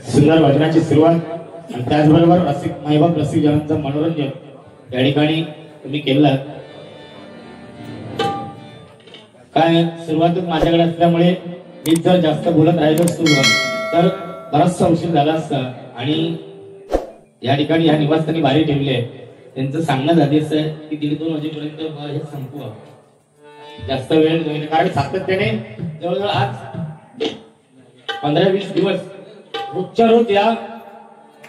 सुंदर भजनाची सुरुवात आणि त्याचबरोबर रसिक मायबाप रसिक जनांचं मनोरंजन या ठिकाणी तुम्ही केलं। काय सुरुवातच माझ्याकडे असल्यामुळे मी जर जास्त बोलत राहिलो तर बराचसा उशीर झाला असता आणि या ठिकाणी या निवासस्थानी बारी ठेवले त्यांचं सांगणं आदेश आहे की 1:30-2 वाजेपर्यंत हे संपवा, जास्त वेळ नाही, कारण सातत्याने जवळजवळ आज 15-20 दिवस रोजच्या रोज या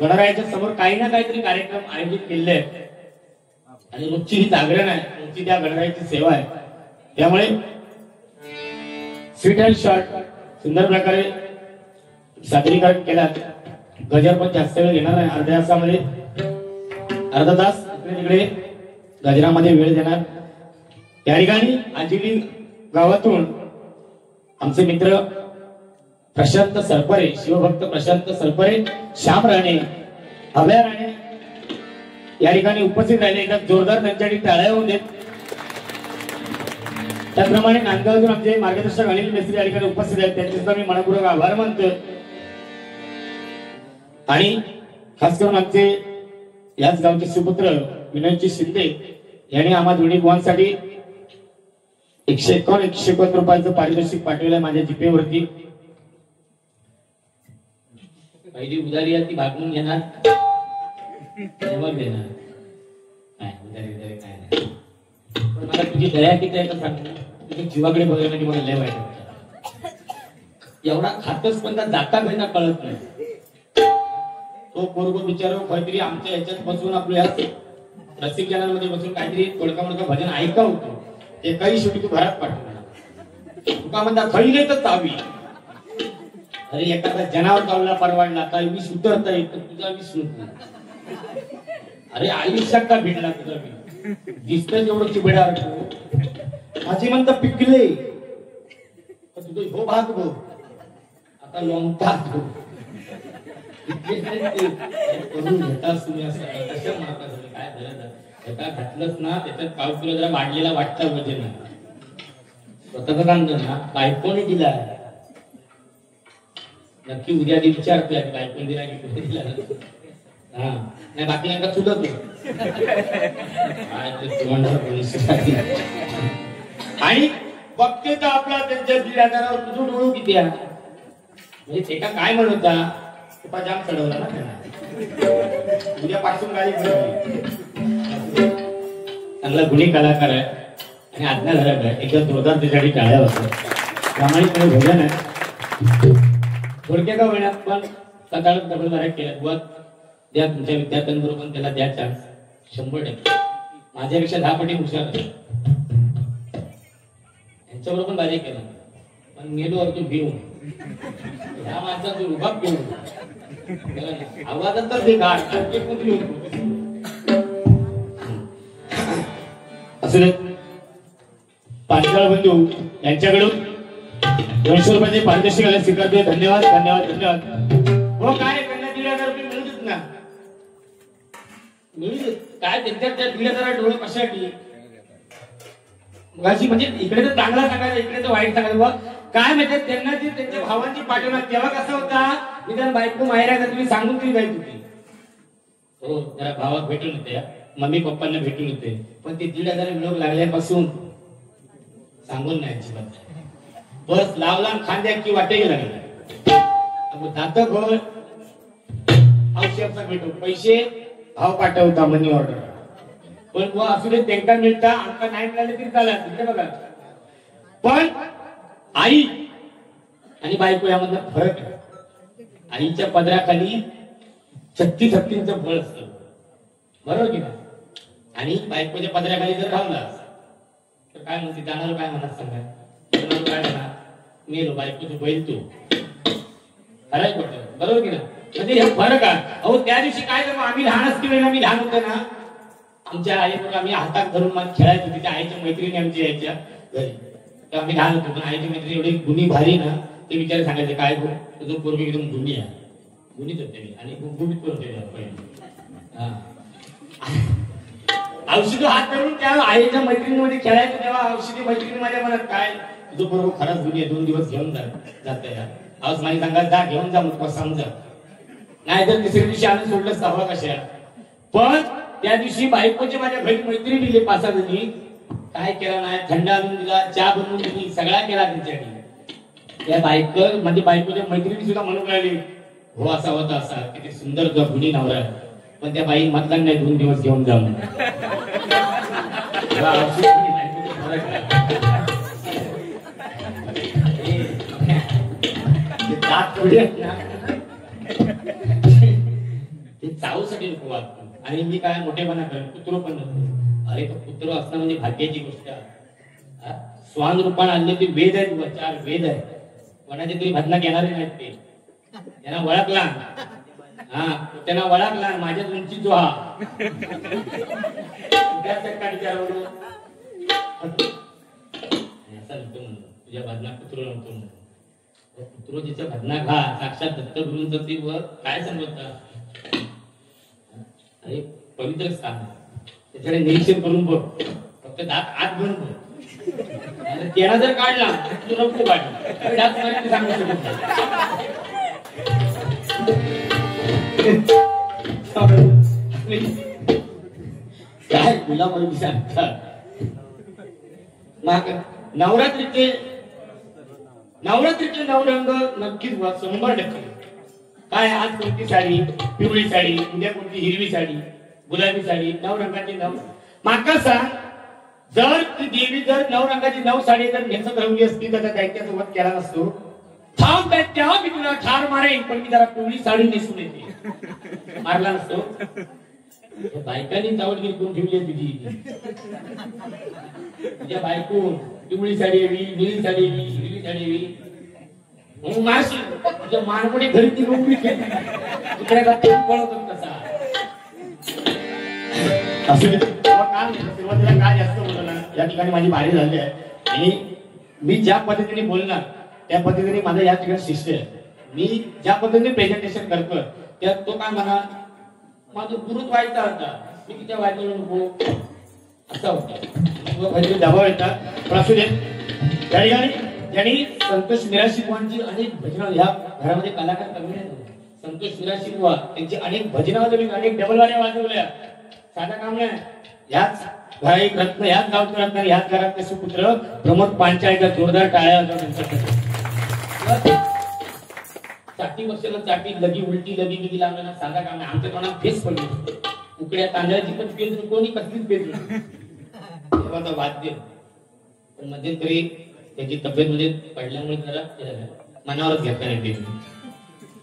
गणरायाच्या समोर काही ना काहीतरी कार्यक्रम आयोजित केले आहेत आणि रोजची ही जागरण आहे, रोजची त्या गणरायाची सेवा आहे। त्यामुळे स्वीट अँड शॉर्ट सुंदर प्रकारे सादरीकरण केलं। गजर पण जास्त वेळ घेणार नाही, अर्ध्या तासामध्ये अर्धा तास इकडे तिकडे गजरामध्ये वेळ देणार। त्या ठिकाणी आजिली गावातून आमचे मित्र प्रशांत सरपरे, शिवभक्त प्रशांत सरपरे, श्याम राणे, अभय राणे या ठिकाणी उपस्थित राहिले। एकदा जोरदार त्यांच्यासाठी टाळ्या होऊन देत। त्याप्रमाणे नांदगावतून आमचे मार्गदर्शक अनिल मेस्त्री या ठिकाणी उपस्थित आहेत, त्यांचे सुद्धा मी मनपूर्वक आभार मानतो। आणि खास करून आमचे याच गावचे सुपुत्र विनयजी शिंदे यांनी आम्हा दोन्ही बुवांसाठी 151 रुपयाचं पारितोषिक पाठवलंय माझ्या जिपेवरती। पहिली उधारी आहे ती भागवून घेणार, मग देणार नाही, उधारी काय नाही। पण मला तुझी दया किती आहे तर सांग, तुझ्या जीवाकडे बघण्यासाठी मला लय वाईट वाटतं। एवढा खातच पण जाता भेटणं कळत नाही। तो पोरगो बिचारो काहीतरी आमच्या ह्याच्यात बसून आपल्या रसिक जनांमध्ये बसून काहीतरी तोडका मोडका भजन ऐका होतो, ते काही शेवटी तू घरात पाठवणार, तुका म्हणता खैले तर चावी। अरे एखादा जनावर चावला परवाडला आता वीस उतरता येत तुझा वीस नाही। अरे आयुष्यात का भेटला तुझा वीस दिसत एवढं चिबडा माझी म्हणता पिकले तुझं हो भाग हो आता लोंगतात हो करून घेतास तुम्ही असं कशा मारता काय झालं घातलंच ना त्याच्यात पाव किलो जरा वाढलेला वाटतं वजन स्वतःच कांदन ना बायकोने दिला नक्की उद्या ती विचारते बायकोने दिला की कुठे दिला हा नाही बाकी नका चुलत आणि बघते तर आपला त्यांच्या 1,500 तुझं डोळू किती आहे म्हणजे ते का काय म्हणता जाम चढवला ना त्यांना उद्यापासून गाडी चांगला गुणी कलाकार आहे आणि आज्ञा धरक आहे एकदम जोरदार त्याच्यासाठी टाळ्या होत्या प्रामाणिकपणे भजन आहे थोडक्या का वेळात पण सकाळ डबल बारा केलं बुवा द्या तुमच्या विद्यार्थ्यांबरोबर त्याला द्या चान्स 100% माझ्यापेक्षा 10 पटी हुशार यांच्याबरोबर बारीक केला पण मेलो अर्थ घेऊन ह्या माणसाचा उभा घेऊन आवाजात तर ते गाठ असं पांचाळ बंधू यांच्याकडून 200 रुपयाचे पारितोषिक आले स्वीकारते धन्यवाद धन्यवाद धन्यवाद हो काय त्यांना 1,500 रुपये मिळूच ना मिळू काय त्यांच्या त्या 1,500 डोळे कशासाठी म्हणजे इकडे तर चांगला सांगायचं इकडे तर वाईट सांगायचं बघ काय माहिती त्यांना जी त्यांच्या भावांची पाठवणार तेव्हा कसा होता मी त्यांना बायको माहेरायचा तुम्ही सांगून तरी जायची होती हो जरा भावात भेटून होते मम्मी पप्पांना भेटून होते पण ते 1,500 मिळवून लागल्यापासून सांगून नाही अजिबात बस लावला खांद्या की वाटे लागला जात घर औषध भेटू पैसे भाव पाठवता मनी ऑर्डर पण बुवा असू दे त्यांना मिळता आमका नाही मिळाले तरी चालत बघा पण आई आणि बायको यामधला फरक आहे आईच्या पदराखाली 36 फळ असतं बरोबर की नाही आणि बायकोच्या पदराखाली जर राहिला तर काय म्हणते जाणार काय म्हणत सांगा काय म्हणा मेलो बायकोचं बैल तू खराय पडत बरोबर की ना म्हणजे हे फरक आहे अहो त्या दिवशी काय तर आम्ही लहान असते वेळेला मी लहान होतो ना आमच्या आईबरोबर आम्ही हातात धरून मला खेळायचो तिच्या आईच्या मैत्रिणी आमच्या यायच्या घरी तर आम्ही लहान होतो पण आईची मैत्रिणी एवढी गुणी भारी ना ते विचार सांगायचे काय गो तुझं पोरगी एकदम गुणी आहे गुणीच होते मी आणि गुणगुणीत पण होते औषधी हात धरून त्या आईच्या मैत्रिणीमध्ये खेळायचं तेव्हा औषधी मैत्रिणी माझ्या मनात काय तुझं पोरग खराच गुणी आहे 2 दिवस घेऊन जाते आज माझी सांगा जा घेऊन जा मग समजा नाहीतर तिसऱ्या दिवशी आणून सोडलं सहावा कशा. पण त्या दिवशी बायकोचे माझ्या घरी मैत्री दिली 5-6 जणी. काय केला नाही, थंड आणून दिला, चहा बनवून दिली, सगळा केला त्यांच्यासाठी. त्या म्हणजे बायकोच्या मैत्रिणी सुद्धा म्हणून राहिली हो असा होता असा किती सुंदर तुझा गुणी नवरा. पण त्या बाई मतदान नाही 2 दिवस घेऊन जाऊन ते चावसाठी नको वाटतो. आणि मी काय मोठेपणा करेन कुत्रो पण नको. अरे तो कुत्रो असणं म्हणजे भाग्याची गोष्ट आहे. स्वान रूपाने आणले ते वेद आहेत, 4 वेद आहेत. कोणाचे तरी भजना घेणारे नाहीत ते. त्यांना ओळखला, त्यांना ओळखला माझ्या उंची जो हा तुझ्या भजना कुत्रो नव्हतो. कुत्रो जिच्या भजना खा साक्षात दत्त गुरूंचं ते वर काय सांगत. अरे पवित्र स्थान त्याच्याकडे निरीक्षण करून बघ. फक्त दात आत घेऊन बघ. त्याला जर काढला तू नको काढला दात मारायला सांगू शकत. काय गुलाम सांगतात. नवरात्रीचे नवरंग नक्कीच 100%. काय आज कोणती साडी, पिवळी साडी, उद्या कोणती हिरवी साडी, गुलाबी साडी, 9 रंगाची 9. माका सांग जर ती देवी जर 9 रंगाची 9 साडी जर नेसत राहिली असती तर दैत्यासोबत केला नसतो. थांब दैत्या मी तुला ठार मारेन पण मी जरा पिवळी साडी नेसून येते मारला नसतो. बायकांनी चावडगिरी करून ठेवली तुझी. तुझ्या बायकून पिवळी साडी हवी, निळी साडी हवी, हिरवी साडी हवी. माशी तुझ्या मानपणे घरी ती रोखली दुसऱ्याला पळवतो कसा. सुरुवातीला काय जास्त बोलणार या ठिकाणी माझी बारी झाली आहे. आणि मी ज्या पद्धतीने बोलणार त्या पद्धतीने माझा या ठिकाणी शिष्य आहे. मी ज्या पद्धतीने प्रेझेंटेशन करतोय त्यात तो काय म्हणा माझं गुरुच व्हायचा होता मी किती व्हायचं नको असा होता. दबाव येतात प्रसून त्या ठिकाणी ज्यांनी संतोष मिराशिकवांची अनेक भजनं ह्या घरामध्ये कलाकार कमी आहेत. संतोष मिराशिकवा त्यांची अनेक भजनामध्ये अनेक डबलवाड्या वाजवल्या. साधा काम नाही. याच घराई रत्न ह्याच गावचे रत्न ह्याच घरातले सुपुत्र प्रमोद पांचाळकर जोरदार टाळ्या चाटी बसलेलं चाटी लगी उलटी लगी बिगी लावलं साधा काम नाही. आमच्या तोंडात फेस पडली उकड्या तांदळाची पण पेज कोणी कसलीच पेज नाही. वाद्य पण मध्यंतरी त्याची तब्येत मध्ये पडल्यामुळे जरा मनावरच घेता नाही.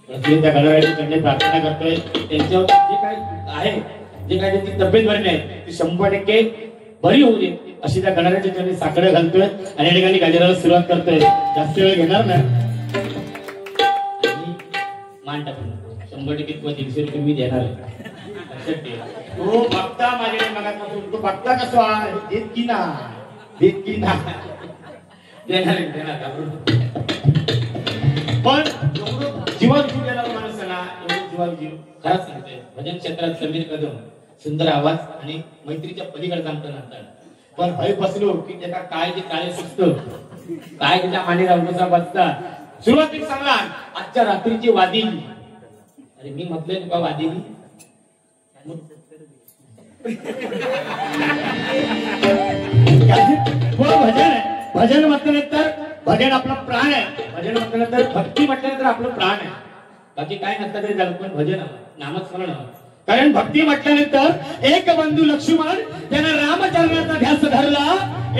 त्या गणरायाची प्रार्थना करतोय त्यांच्यावर जे काय आहे जे काय त्यांची तब्येत बरी नाही ती 100% बरी होऊ दे अशी त्या गणरायाच्या चरणी साकडं घालतोय आणि या ठिकाणी गजराला सुरुवात करतोय. जास्त वेळ घेणार नाही. मान टाकून 100% किंवा 150 रुपये मी देणार आहे. तो बघता माझ्याकडे मगापासून तो बघता कसो देत की ना देणार पण जीवन जीव गेला माणसाला एवढं जीवन जीव खरंच सांगतोय. भजन क्षेत्रात समीर कदम सुंदर आवाज आणि मैत्रीच्या पलीकडे जाणतं नातात. पण हय बसलो की त्याचा काय जे काळे सुचत काय त्याच्या माने रामचा बसता. सुरुवातीला सांगला आजच्या रात्रीची वादिली. अरे मी म्हटलंय तुका वादिली भजन आहे. भजन म्हटल्यानंतर भजन आपला प्राण आहे. भजन म्हटल्यानंतर भक्ती म्हटल्यानंतर आपलं प्राण आहे. बाकी काय नसतं तरी झालं पण भजन नामस्मरण. कारण भक्ती म्हटल्यानंतर एक बंधू लक्ष्मण त्यानं रामचरणाचा ध्यास धरला.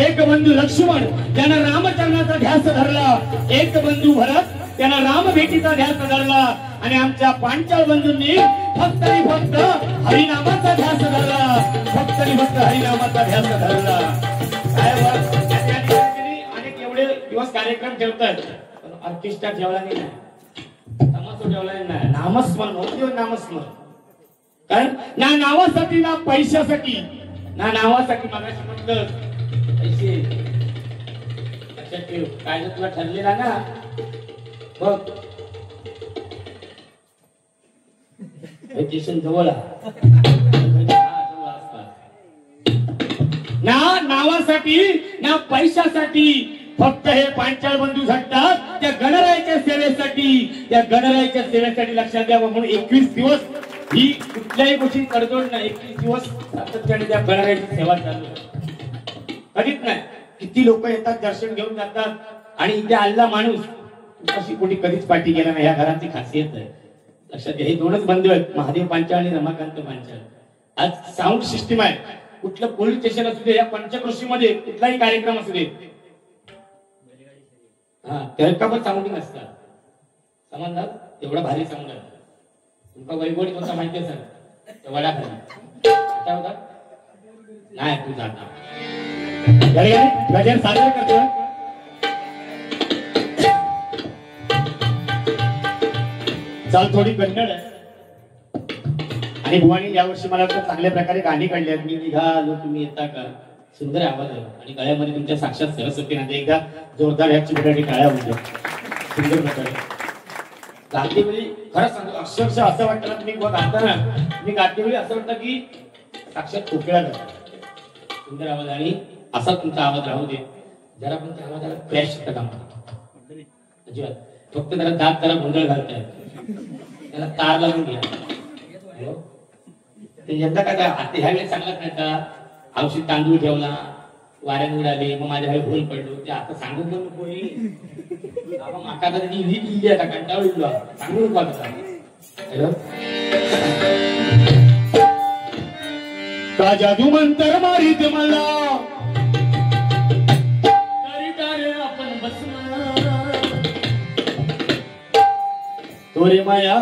एक बंधू लक्ष्मण त्यानं रामचरणाचा ध्यास धरला. एक बंधू भरत त्यानं राम भेटीचा ध्यास धरला. आणि आमच्या पांचाळ बंधूंनी फक्त आणि फक्त हरिनामाचा ध्यास धरला. फक्त आणि फक्त हरिनामाचा ध्यास धरला. अनेक एवढे दिवस कार्यक्रम ठेवतात पण ऑर्केस्ट्रा ठेवला नाही, तमाशा ठेवला नाही. नामस्मरण होते नामस्मरण. कारण ना नावासाठी ना पैशासाठी ना नावासाठी मागाशी म्हटलं पैसे लक्षात ठेव. काय तुला ठरलेला ना बघ स्टेशन जवळ ना नावासाठी ना पैशासाठी फक्त हे पांचाळ बंधू झटतात. त्या गणरायाच्या सेवेसाठी लक्षात द्यावं. म्हणून 21 दिवस ही कुठल्याही गोष्टी तडजोड नाही. 21 दिवस सातत्याने त्या गणरायाची सेवा चालू कधीच नाही. किती लोक येतात, दर्शन घेऊन जातात आणि इथे आलेला माणूस अशी कोणी कधीच पाठी गेला नाही. या घराची खासियत आहे. लक्षात घ्या, हे दोनच बंधू आहेत, महादेव पांचाळ आणि रमाकांत पांचाळ. आज साऊंड सिस्टीम आहे. कुठलं पोलीस स्टेशन असू दे, या पंचक्रोशीमध्ये कुठलाही कार्यक्रम असू दे, हा त्याला पण साऊंडिंग असतात. समजलं? एवढा भारी साऊंड आहे. तुमचा वैभवडी कोणता माहिती आहे सर? वडाखाली होता नाही तू जाता गजर सादर करतो. चाल थोडी कन्नड आहे आणि बुवानी यावर्षी मला वाटतं चांगल्या प्रकारे गाणी काढली आहेत. मी निघालो तुम्ही येता का, सुंदर आवाज आहे आणि गळ्यामध्ये तुमच्या साक्षात सरस्वती नांदे. एकदा जोरदार या चित्रपटाने टाळ्या होत्या. सुंदर प्रकारे गाते वेळी खरंच सांगतो, अक्षरशः असं वाटतं ना तुम्ही गाताना, मी गाते वेळी असं वाटतं की साक्षात कोकिळा गातात. सुंदर आवाज आणि असा तुमचा आवाज राहू दे. जरा पण त्या आवाजाला क्रॅश का अजिबात, फक्त जरा दात जरा गोंधळ घालताय, त्याला तार लावून घ्या. यंदा काय आता ह्यावेळेस सांगत नाही का औषध तांदूळ ठेवला, वाऱ्याने उडाले, मग माझ्या भूल पडलो. ते आता सांगू पण नको. माका आता ती वीट लिहिली आता कंटाळलो सांगू नको आता. का जादू मंतर मारीत मला आपण बसणार तोरे माया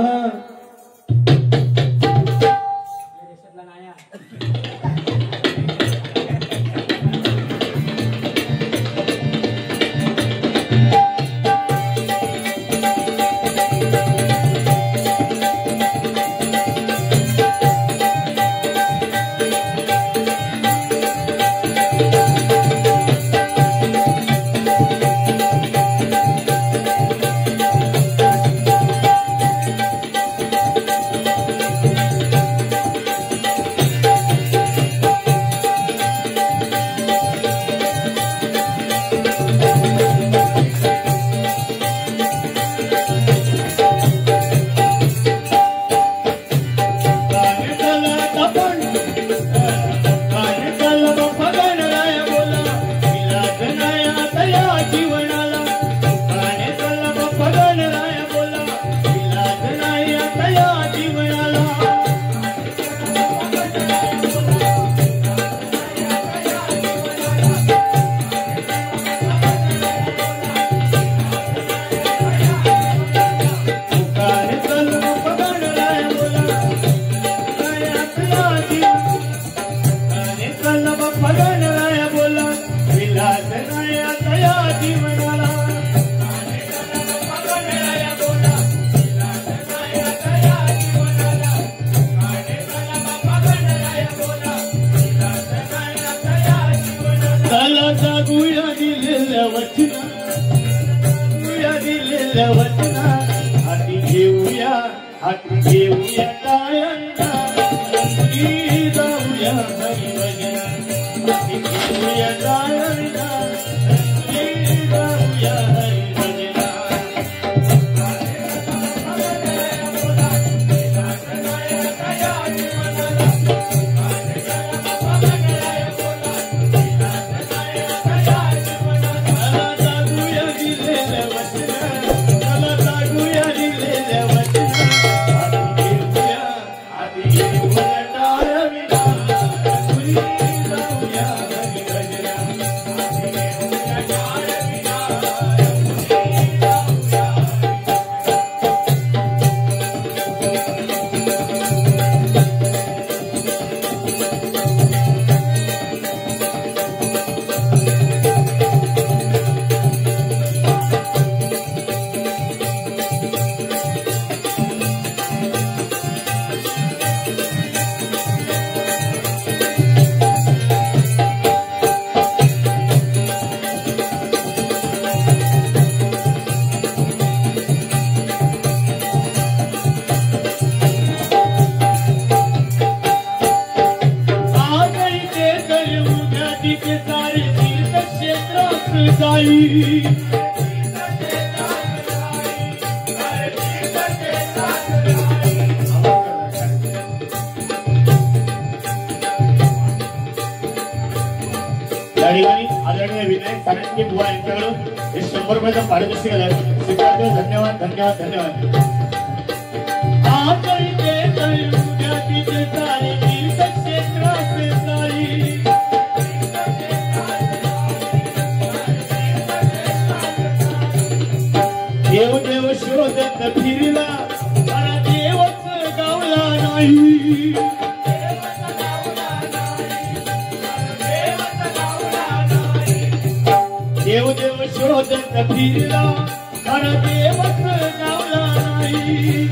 सारंगी बुवा यांच्याकडून हे 100 रुपयाचा पारितोषिक आलं. स्वीकारतो. धन्यवाद धन्यवाद धन्यवाद. देव देव शोधत फिरला मला देवच गावला नाही. देव देव शोधत फिरला मला देवच गावला नाही.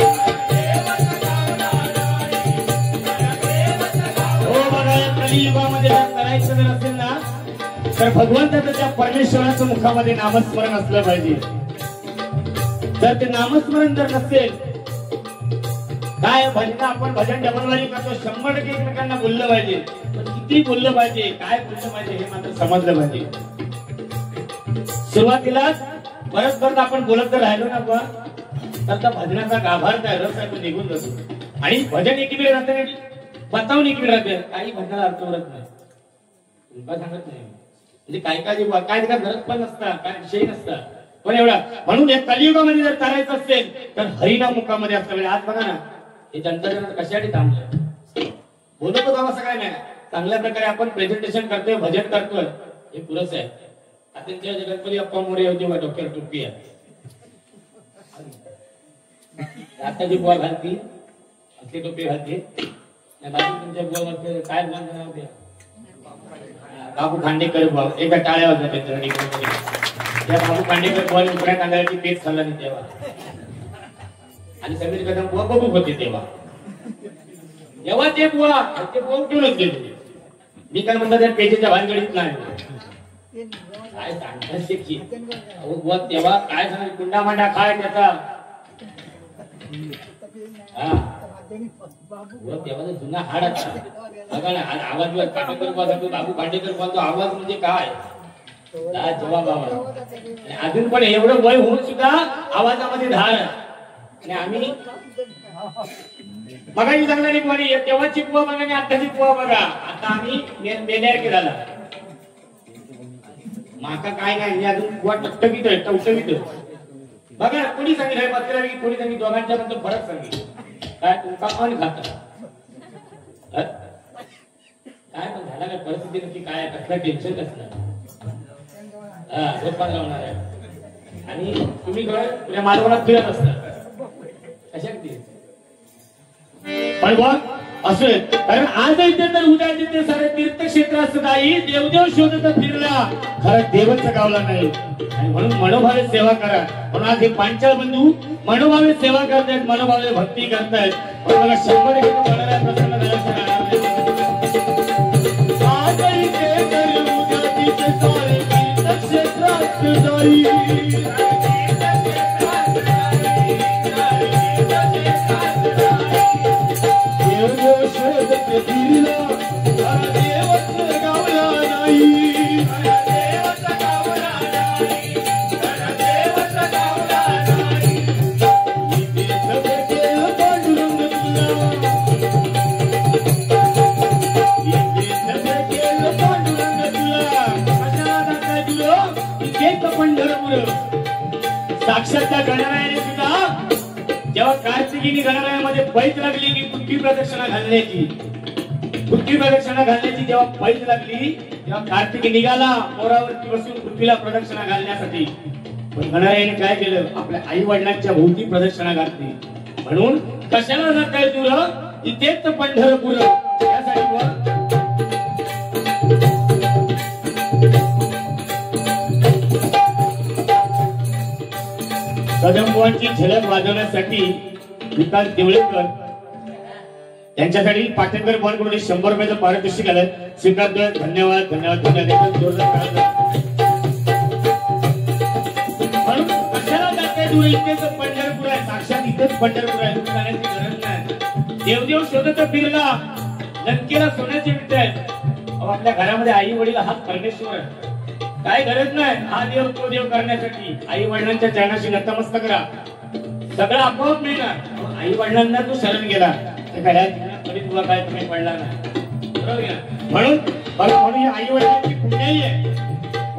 हो बघा, या कलियुगामध्ये करायचं जर असेल ना तर भगवंताचं त्या परमेश्वराच्या मुखामध्ये नामस्मरण असलं पाहिजे. जर ते नामस्मरण जर नसेल, काय भजन आपण भजन डबलवारी करतो, 100% एकमेकांना बोललं पाहिजे. पण किती बोललं पाहिजे, काय बोललं पाहिजे हे मात्र समजलं पाहिजे. सुरुवातीलाच परत आपण बोलत जर राहिलो ना तर त्या भजनाचा गाभार काय रस आहे तो निघून जातो. आणि भजन एकीकडे राहते, बतावून एकीकडे राहते. काही भजनाला अर्थ उरत नाही, तुमका सांगत नाही. म्हणजे काय काय गरज पण नसतात, काय विषय नसतात. पण एवढा म्हणून या कलियुगामध्ये जर करायचं असेल तर हरिनाम मुखामध्ये असलं. आज बघा ना, हे जनता कशासाठी थांबलं, बोलतो बाबा सगळ्या नाही. चांगल्या प्रकारे आपण प्रेझेंटेशन करतोय, भजन करतोय, हे पुरेसं आहे. आता त्यांच्या गणपती अप्पा मोरे होते, डोक्यावर टोपी आहे. आता जी बुवा घालती असली टोपी घालते. तुमच्या बुवा काय नाव होते, बाबू खांडेकर बुवा. एका टाळ्या होत्या त्यांच्यासाठी. त्या बाबू खांडेकर बुवा उकड्या तांदळाची पेच खाल्ला नाही तेव्हा. आणि समीर कदम बुवा बघू होते तेव्हा. तेव्हा ते बुवा उठूनच गेले. मी काय म्हणतो त्या पेजेच्या भानगडीत नाही. काय सांगतात की बुवा तेव्हा काय सांग कुंडा मांडा काय त्याचा. हा तेव्हा जुना हाड असता बघा ना. आवाज काटेकर बोलतो, बाबू खांडेकर बोलतो. आवाज म्हणजे काय जवाब आवाज. अजून पण एवढं वय होऊन सुद्धा आवाजामध्ये धार. आणि आम्ही बघा सांगणारी बुवारी तेव्हाची बुवा बघा आणि आताची बुवा बघा. आता आम्ही मेल्यासारखे झाला. माका काय नाही, मी अजून बुवा टवटवीत बघा. कोणी सांगितलं पत्रावी, कोणी सांगितलं दोघांच्या बद्दल फरक सांगितलं. काय तुमचा पण खात काय पण झाला काय परिस्थिती नक्की काय, कसलं टेन्शन कसलं झोपान लावणार आहे. आणि तुम्ही तुझ्या मालवणात फिरत असता कशा पण बघ असं. कारण आज इथे तर उद्या तिथे सारे तीर्थक्षेत्र असत आई. देवदेव शोधत फिरला खरं देवच गावला नाही. आणि म्हणून मनोभावे सेवा करा. म्हणून आज हे पांचाळ बंधू मनोभावे सेवा करतायत, मनोभावे भक्ती करतायत. पण मला 100% म्हणायला प्रसन्न झाल्याचं आज इथे तर उद्या तिथे सारे तीर्थक्षेत्र असत आई. देवदेव शोधत फिरला खरं देवच गावला नाही. साक्षात त्या गणरायाने सुद्धा जेव्हा कार्तिकीनी गणरायामध्ये पैज लागली की पृथ्वी प्रदक्षिणा घालण्याची, पृथ्वी प्रदक्षिणा घालण्याची जेव्हा पैज लागली तेव्हा कार्तिकी निघाला मोरावरती बसून पृथ्वीला प्रदक्षिणा घालण्यासाठी. पण गणरायाने काय केलं, आपल्या आई वडिलांच्या भोवती प्रदक्षिणा घातली. म्हणून कशाला जाताय दूर, इथेच पंढरपूर. यासाठी कदमबुवांची झलक वाजवण्यासाठी विकास देवळेकर त्यांच्यासाठी पाटणकर बुवांकडून 100 रुपयाचं पारितोषिक आलं. स्वीकारतोय. धन्यवाद धन्यवाद धन्यवाद. म्हणून कशाला जाताय दूर, इथेच पंढरपूर आहे. साक्षात इथेच पंढरपूर आहे. जाण्याची गरज नाही. देवदेव शोधत फिरला लंकेला सोन्याचे विट आहेत. आपल्या घरामध्ये आई वडील हा परमेश्वर आहे. काय गरज नाही हा देव तो देव करण्यासाठी. आई वडिलांच्या चरणाशी नतमस्तक करा, सगळं आपोआप मिळणार. आई वडिलांना तू शरण गेला तर घड्या जीवनामध्ये तुला काय तुम्ही पडला नाही, बरोबर आहे. म्हणून म्हणून आई वडिलांची पुण्याई आहे.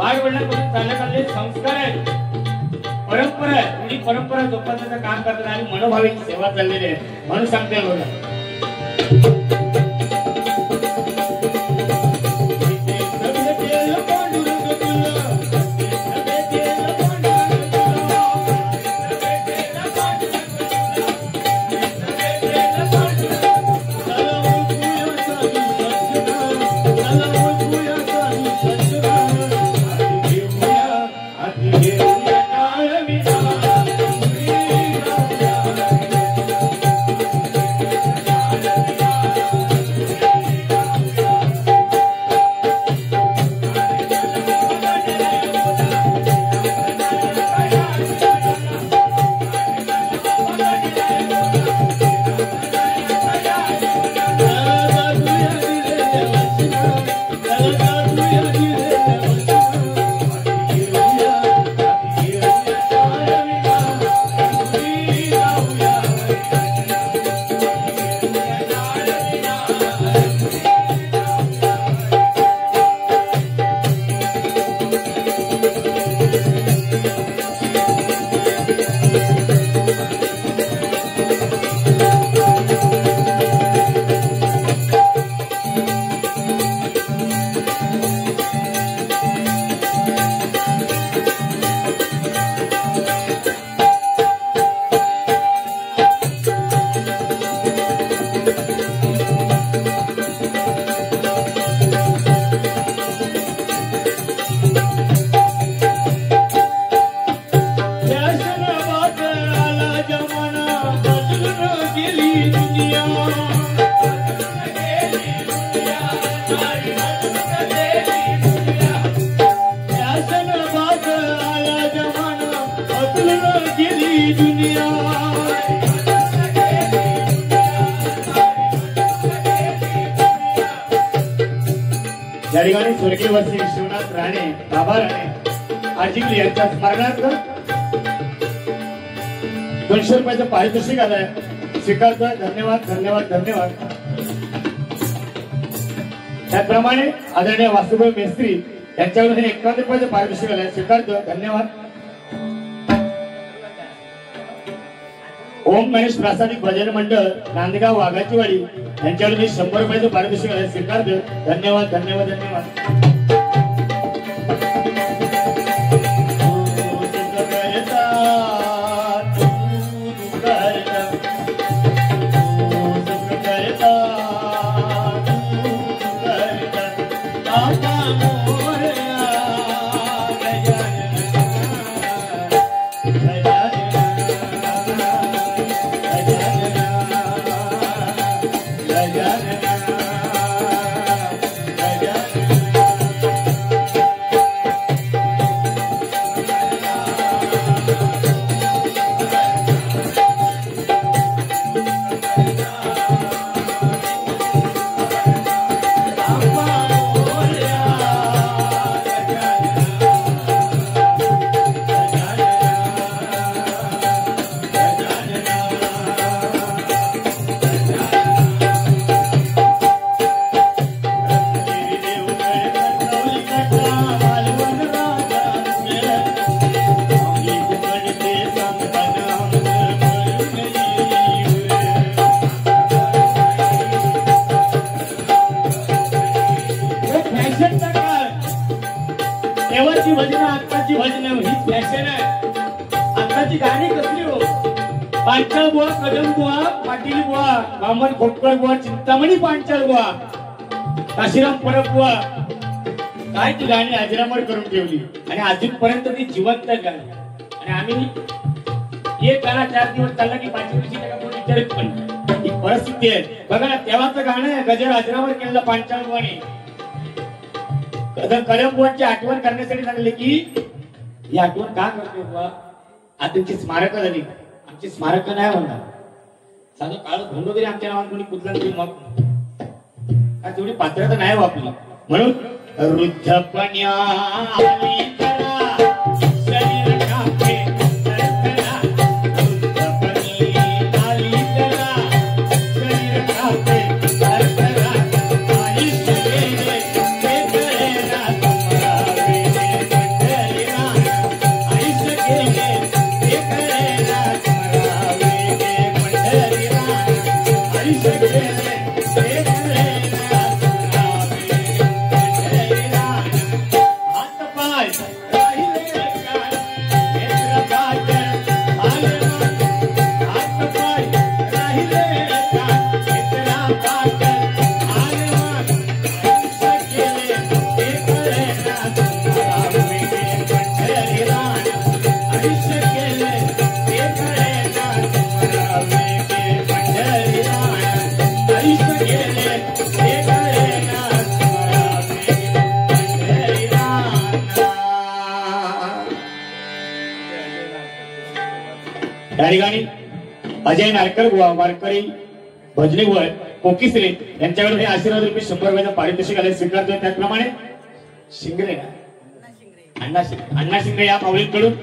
वाडवडिलांपासून चालत आलेले संस्कार आहेत, परंपरा आहे. ही परंपरा जोपासण्याचं काम करतात आणि मनोभावेची सेवा चाललेली आहे. म्हणून सांगते बघा, या ठिकाणी स्वर्गीय वरसी शिवनाथ राणे, बाबा राणे आजिंक्य यांच्या स्मरणार्थ 200 रुपयाचं पारितोषिक आलंय. स्वीकारतोय. धन्यवाद धन्यवाद धन्यवाद. त्याप्रमाणे आदरणीय वासुदेव मेस्त्री यांच्याकडून 51 रुपयाचं पारितोषिक आलंय. स्वीकारतोय. धन्यवाद. ओम गणेश प्रासादिक भजन मंडळ नांदगाव वाघाचीवाडी यांच्याकडून 100 रुपयाचं पारितोषिक आलंय. स्वीकारतोय. धन्यवाद धन्यवाद धन्यवाद. तेव्हाची भजन आत्ताची भजन ही फॅशन आहे. आत्ताची गाणी कसली हो, पांचाळ बुवा, कदम बुवा, पाटील बुवा, वामन खोटकर बुवा, चिंतामणी पांचाळ बुवा, काशीराम परब बुवा, काय ती गाणी अजरामर करून ठेवली आणि अजूनपर्यंत ती जिवंत गाणी. आणि आम्ही एक गाणं 4 दिवस चालला की 5 दिवशी त्याला कोण विचारत पण ही परिस्थिती आहे. बघा ना, तेव्हाचं गाणं आहे गजर अजरामर केलेलं पांचाळ बुवाने. कदमबुवांची आठवण करण्यासाठी सांगले की ही आठवण का करते बुवा, आताची स्मारक झाली, आमची स्मारक नाही होणार. साधं काळ घडलो तरी आमच्या नावात कोणी कुठला तरी मग तेवढी पात्रता नाही वापरली. म्हणून वृद्धपण्या या ठिकाणी अजय नारकर बुवा वारकरी भजनी बुवा कोकिसरे यांच्याकडे हे आशीर्वाद रुपये 100 रुपयाचं पारितोषिक आले स्वीकारतोय. त्याचप्रमाणे शिंगरे अण्णा शिंगरे या माऊलींकडून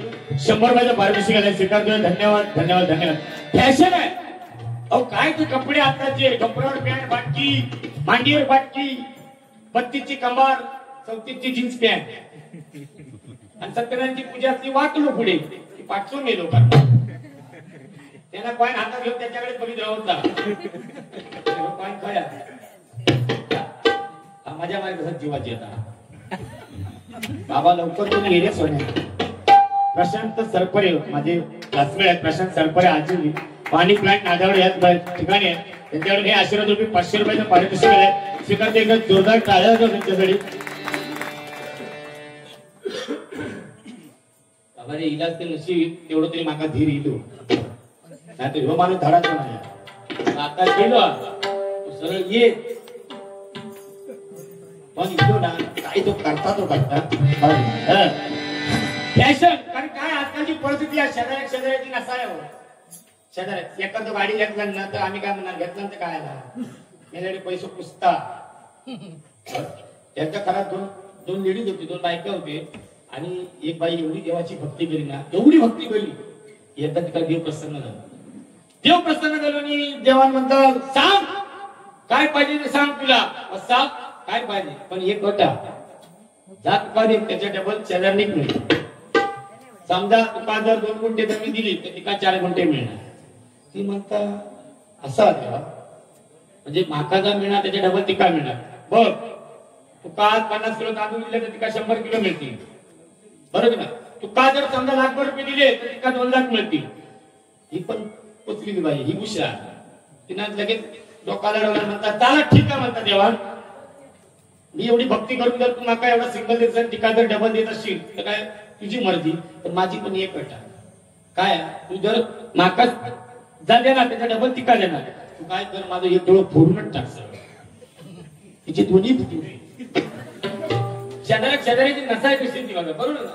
100 रुपयाचं पारितोषिक आले स्वीकारतोय. धन्यवाद धन्यवाद धन्यवाद. फॅशन आहे अहो काय ते कपडे आताचे कपड्यावर पॅन्ट फाटकी मांडीवर फाटकी 32ची कंबार 34ची जीन्स पॅन्ट आणि सत्यनारायणची पूजा असली वाटलो पुढे पाठवून गेलो त्यांना कॉइन हातात घेऊन त्याच्याकडे बघित राहत जा कॉइन काय माझ्या मागे कसं जीवाची आता बाबा लवकर तुम्ही गेले सोन्या. प्रशांत सरपरे माझे क्लासमेट आहेत. प्रशांत सरपरे आजी पाणी प्लांट नादावडे याच ठिकाणी आहे. त्यांच्याकडे हे आशीर्वाद रुपये 500 रुपयाचं पारितोषिक आहे स्वीकारते. एकदा जोरदार टाळ्या होत्या त्यांच्यासाठी. बाबाने इलाज ते नशीब तेवढं तरी माका धीर येतो नाही तर ह्यो माणूस धडाचा नाही. आता गेलो सरळ ये पण इथं ना काही तो करता तो करता फॅशन. कारण काय आजकालची परिस्थिती आहे शेजाऱ्याची नसाय हो. शेजाऱ्या एखादं गाडी घेतला ना तर आम्ही काय म्हणणार घेतला तर काय याच्याकडे पैसे पुसता. त्यांच्या घरात दोन लेडीज होती 2 बायका होते आणि एक बाई एवढी देवाची भक्ती केली ना एवढी भक्ती केली एकदा तिला देव प्रसन्न झाला. देव प्रसन्न झालो आणि देवान म्हणतात सांग काय पाहिजे ते सांग तुला. सांग काय पाहिजे पण एक गोटा जात पाहिजे त्याच्या डबल शेजारनी मिळेल. समजा तुका जर 2 गुंठे जमीन दिली तर तिका 4 गुंठे मिळणार. ती म्हणता असा देवा म्हणजे माका जर मिळणार त्याच्या डबल तिका मिळणार. बघ तुका 50 किलो तांदूळ दिले तर तिका 100 किलो मिळतील बरोबर ना. तुका जर समजा लाखभर रुपये दिले तर तिका 2 लाख मिळतील. ही पण पोचली बाई ही हुशार तिनं लगेच डोकाला डोळा म्हणतात चाला ठीक आहे म्हणतात देवा मी एवढी भक्ती करून जर तू माका एवढा सिंगल देत टिका जर डबल देत असशील तर काय तुझी मर्जी. पण माझी पण एक अट काय तू जर माका जा देणार त्याच्या डबल टिका देणार तू काय कर माझं एक डोळं फोडूनच टाक सगळं तिची दोन्ही शेजाऱ्याची नसाय कशी ती बघा बरोबर ना.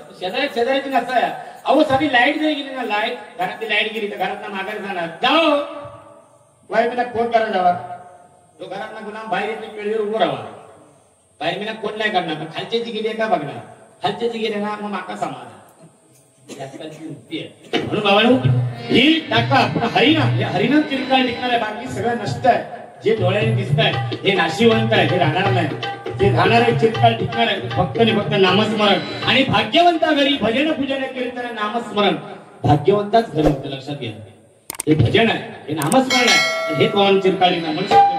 शेजाऱ्याची नसाय अहो साधी लाईट जरी गेली ना लाईट घरातली लाईट गेली तर घरात माघारी जाणार जाओ वाईफला फोन करा जावा तो घरात गुन्हा बाहेर येते वेळेवर उभं राहा बाहेर मी ना कोण नाही करणार पण खालच्याची गेली का बघणार खालच्याची गेली ना मग माका समाज म्हणून बाबांनो ही टाका पण हरिनाम चिरकाळ टिकणार आहे. बाकी सगळं नष्ट आहे. जे डोळ्याने दिसत आहे हे नाशिवंत आहे हे राहणार नाही. जे राहणार आहे चिरकाळ टिकणार आहे फक्त आणि फक्त नामस्मरण. आणि भाग्यवंता घरी भजन पूजन कीर्तन नामस्मरण भाग्यवंताच घरी होतं लक्षात घ्या. हे भजन आहे हे नामस्मरण आहे हे पावन चिरकाळी नामस्मरण.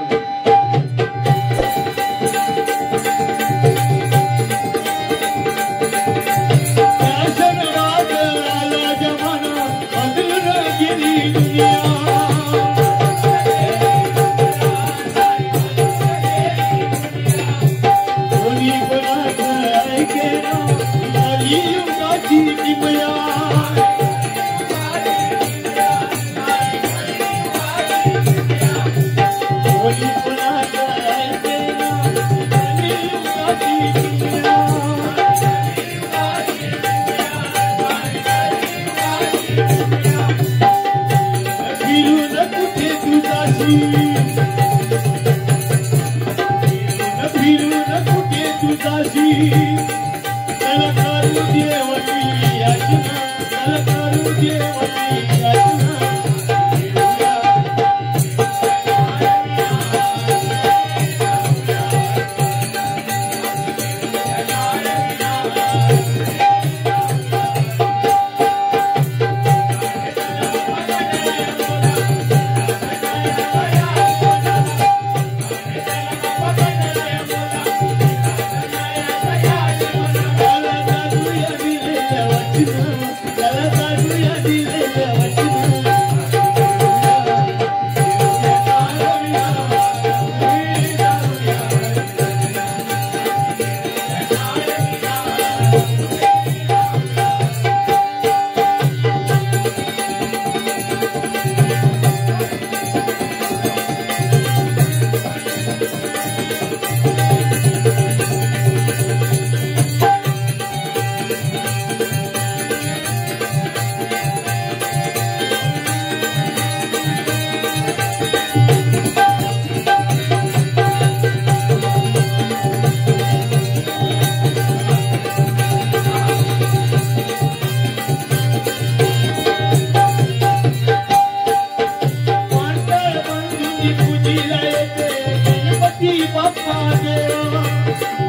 पूजीला येते गणपती बाप्पा देवा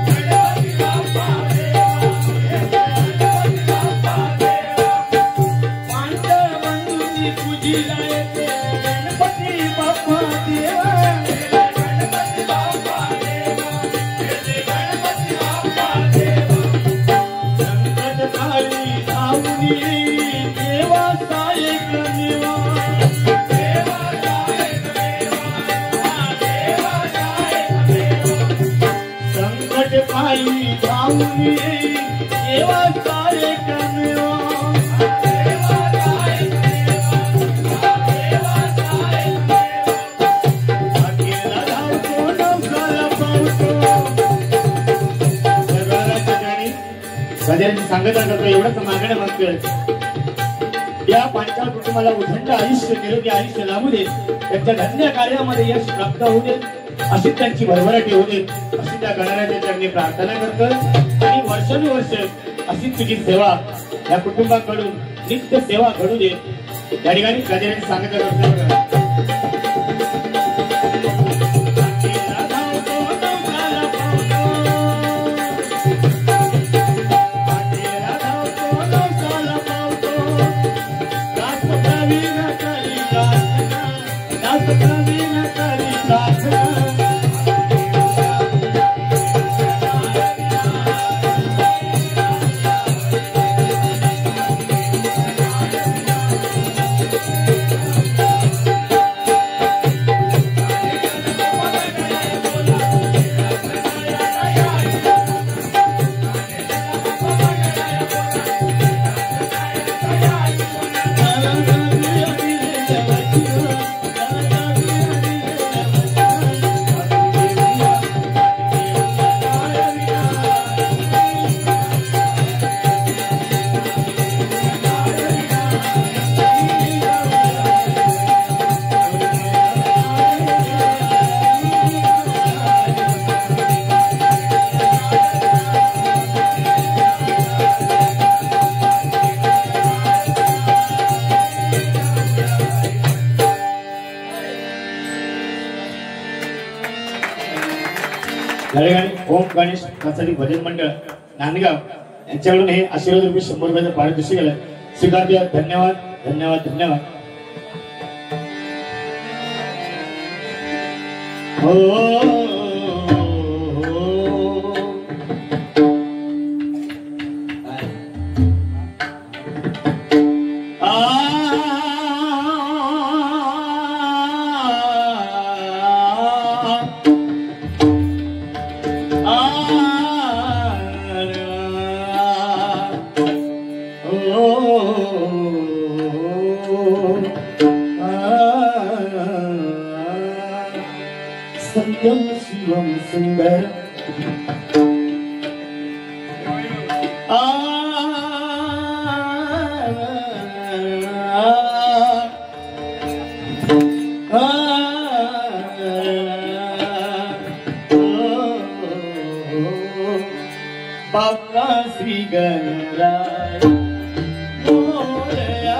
गणपती बाप्पा देवा गणपती बाप्पा देवा पांडव बंधूंची पूजीला येते गणपती बाप्पा देवा गणपती बाप्पा देवा गणपती बाप्पा देवा संकट काळी धावून देवा सायक देवा देवा सायक देवा संकट काळी धावून देवा सायक देवा देवा सायक देवा सायक अकेला धावतो नवसाला पावतो सर्वांच्या ठिकाणी सगळ्यांनी सांगत करतो एवढंच मागणं मागतोय या पांचाळ कुटुंबाला उदंड आयुष्य निरोगी आयुष्य लाभू दे त्यांच्या धन्य कार्यामध्ये यश प्राप्त होऊ दे अशी त्यांची भरभराटी होऊ दे अशी त्या गणरायाच्या चरणी प्रार्थना करतो आणि वर्षानुवर्ष अशी तुझी सेवा या कुटुंबाकडून नित्य सेवा घडू दे या ठिकाणी गणरायाने सांगितलं ओम गणेश कासाडी भजन मंडळ नांदगाव यांच्याकडून हे आशीर्वाद रुपये 100 रुपयाचं पारितोषिक केलं स्वीकार द्या धन्यवाद धन्यवाद धन्यवाद सत्यम शिवम सुंदर बाप्पा श्री गणराय मोरया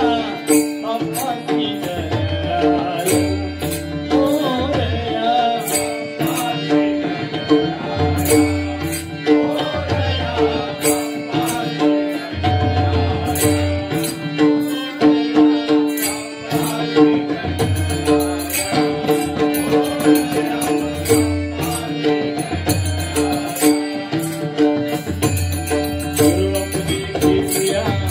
बाप्पा श्री गणराय मोरया Yeah.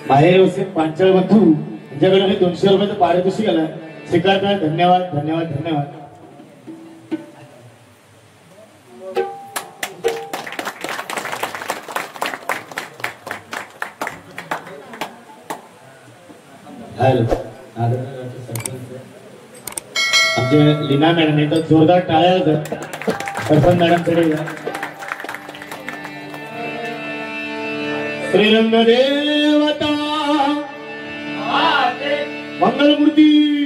बाहेर वसे पांचळ बंधू तुमच्याकडे मी 200 रुपयाचं पारितोषिक आलं स्वीकारता. धन्यवाद धन्यवाद धन्यवाद. आमचे लीना मॅडम एकदा जोरदार टाळ्या होतात सरपंच मॅडम कडे. श्रीरंग देवता मंगलमूर्ती